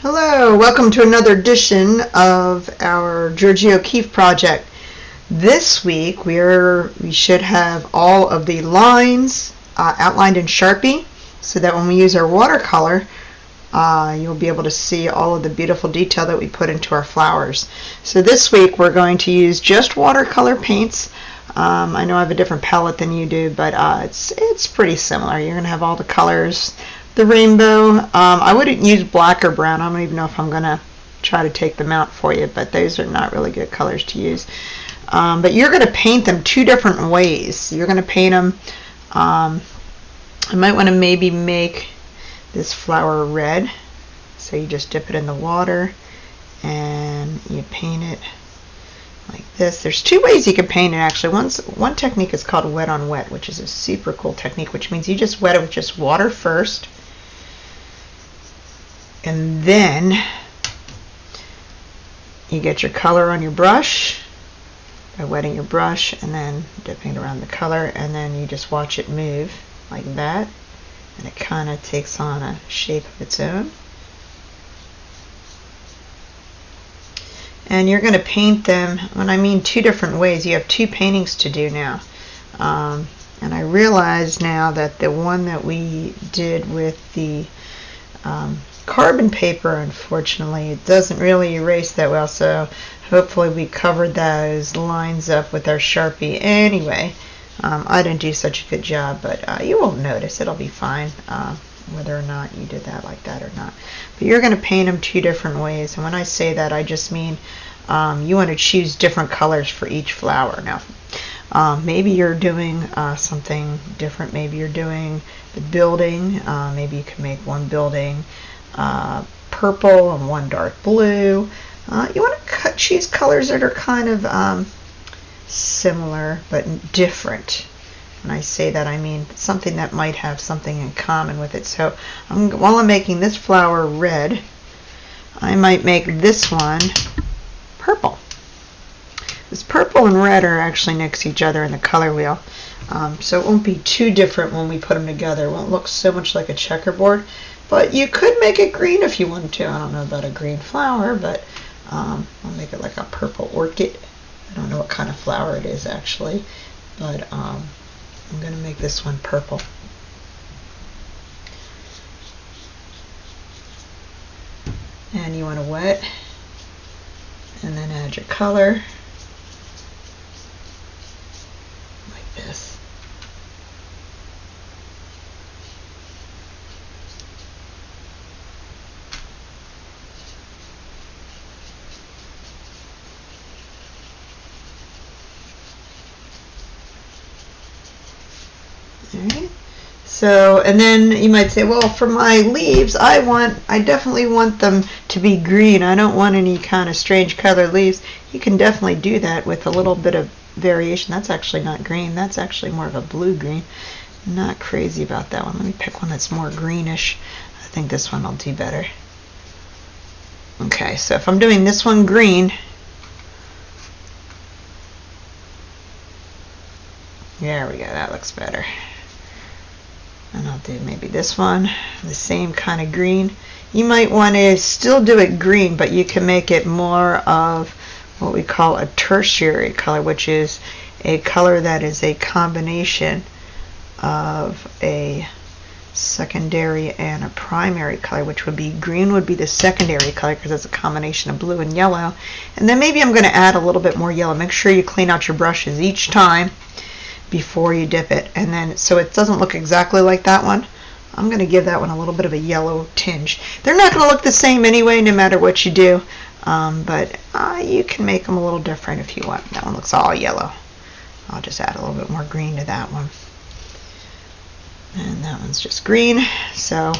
Hello, welcome to another edition of our Georgie O'Keeffe project. This week we should have all of the lines outlined in Sharpie so that when we use our watercolor you'll be able to see all of the beautiful detail that we put into our flowers. So this week we're going to use just watercolor paints. I know I have a different palette than you do, but it's pretty similar. You're going to have all the colors. The rainbow, I wouldn't use black or brown. I don't even know if I'm going to try to take them out for you, but those are not really good colors to use. But you're going to paint them two different ways. You're going to paint them, I might want to maybe make this flower red. So you just dip it in the water and you paint it like this. There's two ways you can paint it actually. One technique is called wet on wet, which is a super cool technique, which means you just wet it with just water first. And then you get your color on your brush by wetting your brush and then dipping it around the color, and then you just watch it move like that, and it kind of takes on a shape of its own. And you're going to paint them, when I mean two different ways, you have two paintings to do now. And I realize now that the one that we did with the carbon paper, unfortunately, it doesn't really erase that well, so hopefully we covered those lines up with our Sharpie anyway. I didn't do such a good job, but you won't notice. It'll be fine whether or not you did that like that or not. But you're going to paint them two different ways, and when I say that, I just mean you want to choose different colors for each flower. Now, maybe you're doing something different. Maybe you're doing the building. Maybe you can make one building purple and one dark blue. You want to choose colors that are kind of similar but different. When I say that, I mean something that might have something in common with it. So while I'm making this flower red, I might make this one purple. This purple and red are actually next to each other in the color wheel. So it won't be too different when we put them together. It won't look so much like a checkerboard. But you could make it green if you want to. I don't know about a green flower, but I'll make it like a purple orchid. I don't know what kind of flower it is actually, but I'm going to make this one purple. And you want to wet and then add your color like this. Alright, so, and then you might say, well, for my leaves, I definitely want them to be green. I don't want any kind of strange colored leaves. You can definitely do that with a little bit of variation. That's actually not green. That's actually more of a blue-green. Not crazy about that one. Let me pick one that's more greenish. I think this one will do better. Okay, so if I'm doing this one green, there we go, that looks better. And I'll do maybe this one, the same kind of green. You might want to still do it green, but you can make it more of what we call a tertiary color, which is a color that is a combination of a secondary and a primary color, which would be green would be the secondary color because it's a combination of blue and yellow. And then maybe I'm going to add a little bit more yellow. Make sure you clean out your brushes each time before you dip it, and then so it doesn't look exactly like that one. I'm going to give that one a little bit of a yellow tinge. They're not going to look the same anyway, no matter what you do, but you can make them a little different if you want. That one looks all yellow. I'll just add a little bit more green to that one, and that one's just green. So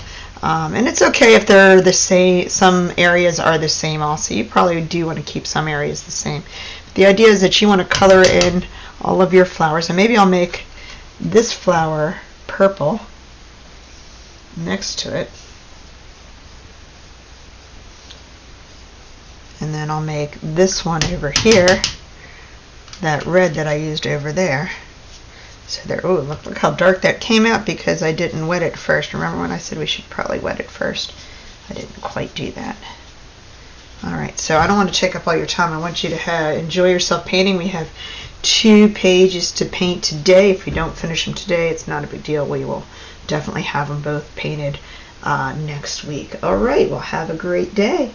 and it's okay if they're the same. Some areas are the same also. You probably do want to keep some areas the same. The idea is that you want to color in all of your flowers, and maybe I'll make this flower purple next to it, and then I'll make this one over here that red that I used over there. So there, oh, look how dark that came out because I didn't wet it first. Remember when I said we should probably wet it first? I didn't quite do that. Alright, so I don't want to take up all your time. I want you to enjoy yourself painting. We have 2 pages to paint today. If we don't finish them today, it's not a big deal. We will definitely have them both painted next week. Alright, well, have a great day.